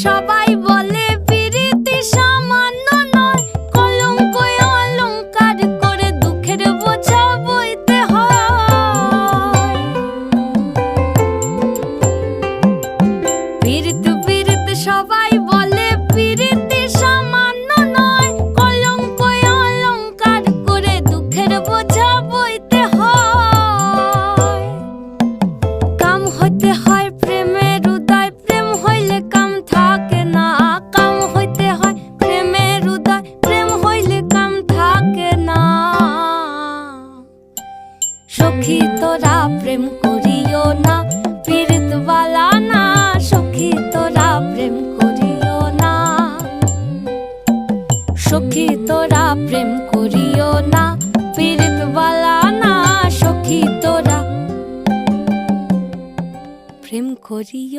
সবাই বলে পিরিতি সামান্য নয়, কলঙ্ক অলংকার করে দুঃখের বোঝা বইতে হয়। পিরিত পিরিত সবাই বলে পিরিতি সামান্য নয়, কলঙ্ক অলংকার করে দুঃখের বোঝা বইতে হয়। কাম হইতে হয় প্রেমের উদয়, প্রেম হইলে কাম থাকে না। কাম হইতে হয় প্রেমের উদয়, প্রেম হইলে কাম থাকে না। সখী তোরা প্রেম করিও না, পীড়িত বালা না। সখী তোরা প্রেম করিও না, সখী তোরা প্রেম করিও না, পীড়িত বালা না। সখী তোরা প্রেম করিও।